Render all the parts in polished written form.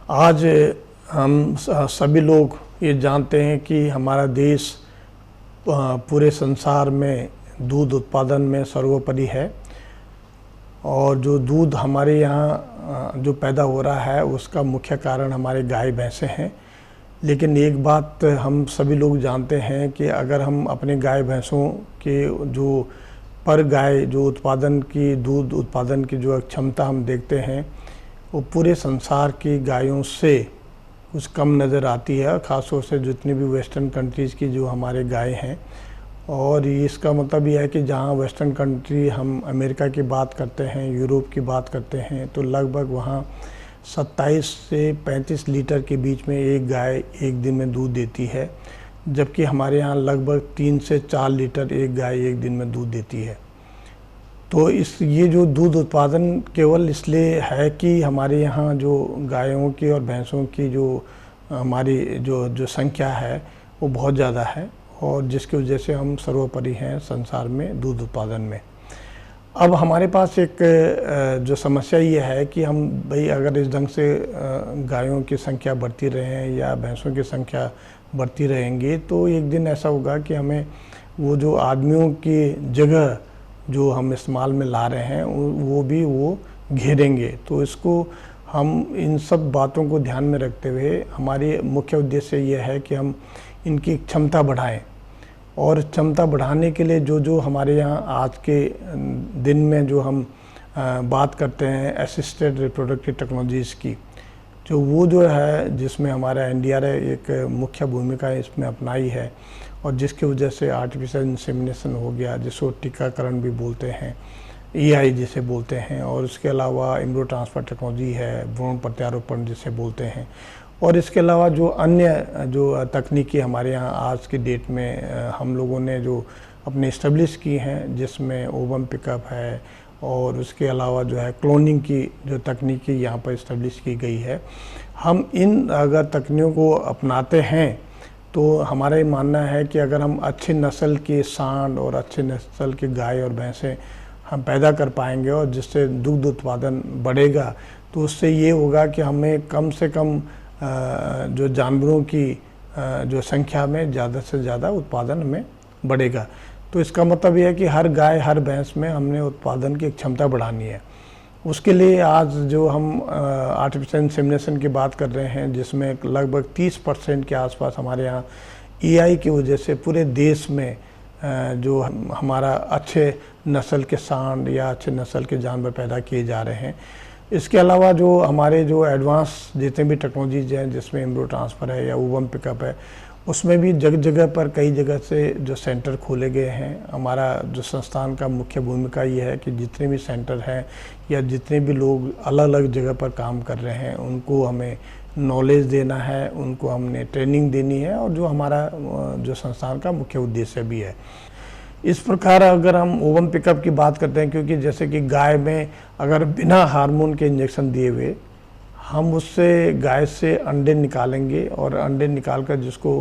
आज हम सभी लोग ये जानते हैं कि हमारा देश पूरे संसार में दूध उत्पादन में सर्वोपरि है और जो दूध हमारे यहाँ जो पैदा हो रहा है उसका मुख्य कारण हमारे गाय भैंसें हैं। लेकिन एक बात हम सभी लोग जानते हैं कि अगर हम अपने गाय भैंसों के जो पर गाय जो उत्पादन की दूध उत्पादन की जो क्षमता हम देखते हैं वो पूरे संसार की गायों से कुछ कम नज़र आती है, ख़ासतौर से जितनी भी वेस्टर्न कंट्रीज़ की जो हमारे गाय हैं। और इसका मतलब ये है कि जहाँ वेस्टर्न कंट्री हम अमेरिका की बात करते हैं, यूरोप की बात करते हैं, तो लगभग वहाँ 27 से 35 लीटर के बीच में एक गाय एक दिन में दूध देती है, जबकि हमारे यहाँ लगभग 3 से 4 लीटर एक गाय एक दिन में दूध देती है। तो ये जो दूध उत्पादन केवल इसलिए है कि हमारे यहाँ जो गायों की और भैंसों की जो हमारी जो संख्या है वो बहुत ज़्यादा है और जिसकी वजह से हम सर्वोपरि हैं संसार में दूध उत्पादन में। अब हमारे पास एक जो समस्या ये है कि हम भाई अगर इस ढंग से गायों की संख्या बढ़ती रहे या भैंसों की संख्या बढ़ती रहेंगी तो एक दिन ऐसा होगा कि हमें वो जो आदमियों की जगह जो हम इस्तेमाल में ला रहे हैं वो घेरेंगे। तो इसको हम इन सब बातों को ध्यान में रखते हुए हमारी मुख्य उद्देश्य ये है कि हम इनकी क्षमता बढ़ाएं और क्षमता बढ़ाने के लिए जो हमारे यहाँ आज के दिन में जो हम बात करते हैं असिस्टेड रिप्रोडक्टिव टेक्नोलॉजीज़ की, जो है जिसमें हमारा इंडिया ने एक मुख्य भूमिका इसमें अपनाई है और जिसकी वजह से आर्टिफिशियल इंसेमिनेशन हो गया, जिसको टीकाकरण भी बोलते हैं, एआई जिसे बोलते हैं, और इसके अलावा एम्ब्रियो ट्रांसफ़र टेक्नोलॉजी है, भ्रूण प्रत्यारोपण जिसे बोलते हैं, और इसके अलावा जो अन्य जो तकनीकी हमारे यहाँ आज की डेट में हम लोगों ने जो अपने इस्टेब्लिश की हैं, जिसमें ओवम पिकअप है और उसके अलावा जो है क्लोनिंग की जो तकनीकी यहाँ पर इस्टेब्लिश की गई है। हम इन अगर तकनीकों को अपनाते हैं तो हमारा ये मानना है कि अगर हम अच्छी नस्ल के सांड और अच्छी नस्ल की गाय और भैंसें हम पैदा कर पाएंगे और जिससे दुग्ध उत्पादन बढ़ेगा तो उससे ये होगा कि हमें कम से कम जो जानवरों की जो संख्या में ज़्यादा से ज़्यादा उत्पादन में बढ़ेगा। तो इसका मतलब ये है कि हर गाय हर भैंस में हमने उत्पादन की क्षमता बढ़ानी है। उसके लिए आज जो हम आर्टिफिशियल इंसेमिनेशन की बात कर रहे हैं, जिसमें लगभग 30% के आसपास हमारे यहाँ एआई की वजह से पूरे देश में जो हमारा अच्छे नस्ल के सांड या अच्छे नस्ल के जानवर पैदा किए जा रहे हैं। इसके अलावा जो हमारे जो एडवांस जितने भी टेक्नोलॉजीज हैं, जिसमें एम्ब्रियो ट्रांसफ़र है या ओवम पिकअप है, उसमें भी जगह जगह पर कई जगह से जो सेंटर खोले गए हैं। हमारा जो संस्थान का मुख्य भूमिका ये है कि जितने भी सेंटर हैं या जितने भी लोग अलग अलग जगह पर काम कर रहे हैं उनको हमें नॉलेज देना है, उनको हमने ट्रेनिंग देनी है और जो हमारा जो संस्थान का मुख्य उद्देश्य भी है। इस प्रकार अगर हम ओवम पिकअप की बात करते हैं, क्योंकि जैसे कि गाय में अगर बिना हार्मोन के इंजेक्शन दिए हुए हम उससे गाय से अंडे निकालेंगे और अंडे निकाल कर जिसको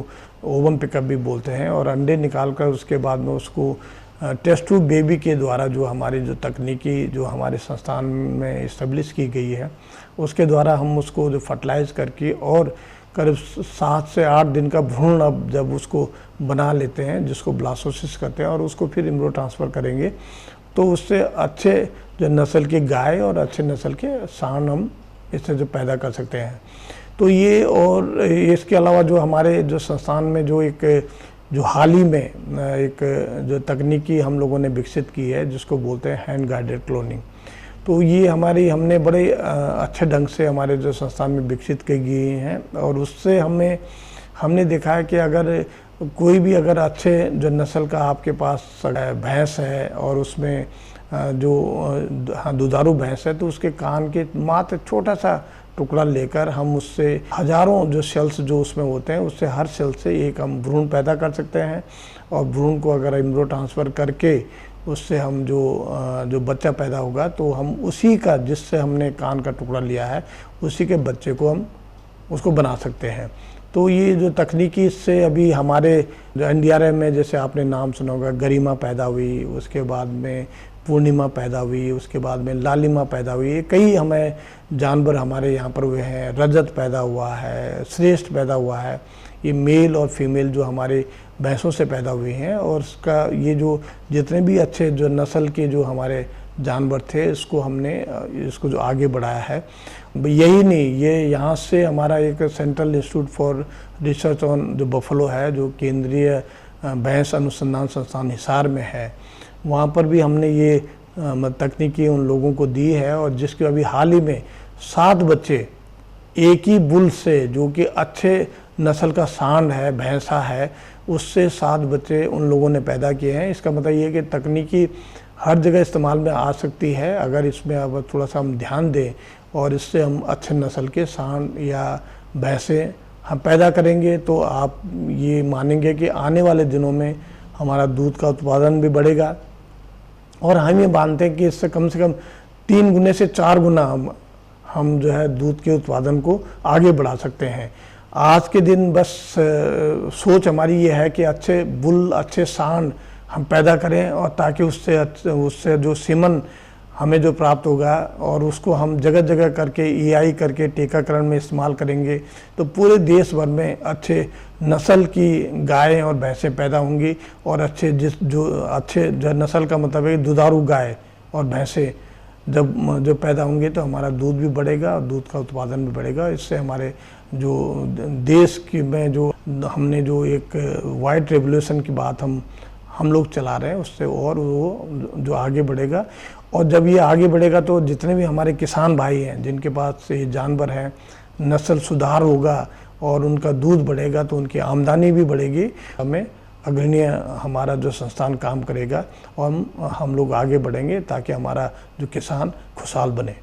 ओवम पिकअप भी बोलते हैं, और अंडे निकाल कर उसके बाद में उसको टेस्ट ट्यूब बेबी के द्वारा जो हमारी जो तकनीकी जो हमारे संस्थान में इस्टेब्लिश की गई है उसके द्वारा हम उसको जो फर्टिलाइज करके और करीब 7 से 8 दिन का भ्रूण अब जब उसको बना लेते हैं, जिसको ब्लास्टोसिस करते हैं, और उसको फिर एम्ब्रियो ट्रांसफ़र करेंगे तो उससे अच्छे जो नस्ल की गाय और अच्छे नस्ल के सांड हम इससे जो पैदा कर सकते हैं। तो ये और इसके अलावा जो हमारे जो संस्थान में जो एक जो हाल ही में एक जो तकनीकी हम लोगों ने विकसित की है जिसको बोलते हैं हैंड गाइडेड क्लोनिंग, तो ये हमने बड़े अच्छे ढंग से हमारे जो संस्थान में विकसित की गई हैं और उससे हमने देखा है कि अगर कोई भी अगर अच्छे जो नस्ल का आपके पास भैंस है और उसमें जो दुधारू भैंस है तो उसके कान के मात्र छोटा सा टुकड़ा लेकर हम उससे हजारों जो सेल्स जो उसमें होते हैं उससे हर सेल से एक हम भ्रूण पैदा कर सकते हैं और भ्रूण को अगर एम्ब्रियो ट्रांसफ़र करके उससे हम जो बच्चा पैदा होगा तो हम उसी का जिससे हमने कान का टुकड़ा लिया है उसी के बच्चे को हम उसको बना सकते हैं। तो ये जो तकनीकी इससे अभी हमारे जो एनडीआरएफ में जैसे आपने नाम सुना होगा गरिमा पैदा हुई, उसके बाद में पूर्णिमा पैदा हुई, उसके बाद में लालिमा पैदा हुई, कई हमें जानवर हमारे यहाँ पर हुए हैं, रजत पैदा हुआ है, श्रेष्ठ पैदा हुआ है। ये मेल और फीमेल जो हमारे भैंसों से पैदा हुए हैं, और इसका ये जो जितने भी अच्छे जो नस्ल के जो हमारे जानवर थे, इसको हमने इसको जो आगे बढ़ाया है। यही नहीं, ये यहाँ से हमारा एक central institute for research on जो बफलो है, जो केंद्रीय भैंस अनुसंधान संस्थान हिसार में है, वहाँ पर भी हमने ये तकनीकी उन लोगों को दी है। और जिसके अभी हाल ही में 7 बच्चे एक ही बुल से, जो कि अच्छे नस्ल का सांड है, भैंसा है, उससे 7 बच्चे उन लोगों ने पैदा किए हैं। इसका मतलब ये है कि तकनीकी हर जगह इस्तेमाल में आ सकती है, अगर इसमें अब थोड़ा सा हम ध्यान दें और इससे हम अच्छे नस्ल के सांड या भैंसे हम पैदा करेंगे, तो आप ये मानेंगे कि आने वाले दिनों में हमारा दूध का उत्पादन भी बढ़ेगा। और हम ये मानते हैं कि इससे कम से कम 3 गुने से 4 गुना हम जो है दूध के उत्पादन को आगे बढ़ा सकते हैं। आज के दिन बस सोच हमारी ये है कि अच्छे बुल, अच्छे सांड हम पैदा करें, और ताकि उससे जो सीमन हमें जो प्राप्त होगा, और उसको हम जगह जगह करके EI करके टीकाकरण में इस्तेमाल करेंगे, तो पूरे देश भर में अच्छे नस्ल की गायें और भैंसें पैदा होंगी। और अच्छे जो नस्ल का मतलब है दुधारू गाय और भैंसें जो पैदा होंगे, तो हमारा दूध भी बढ़ेगा और दूध का उत्पादन भी बढ़ेगा। इससे हमारे जो देश की में जो हमने जो एक वाइट रेवोल्यूशन की बात हम लोग चला रहे हैं, उससे और वो जो आगे बढ़ेगा। और जब ये आगे बढ़ेगा, तो जितने भी हमारे किसान भाई हैं जिनके पास ये जानवर हैं, नस्ल सुधार होगा और उनका दूध बढ़ेगा, तो उनकी आमदनी भी बढ़ेगी। हमें अग्रणीय हमारा जो संस्थान काम करेगा, और हम लोग आगे बढ़ेंगे, ताकि हमारा जो किसान खुशहाल बने।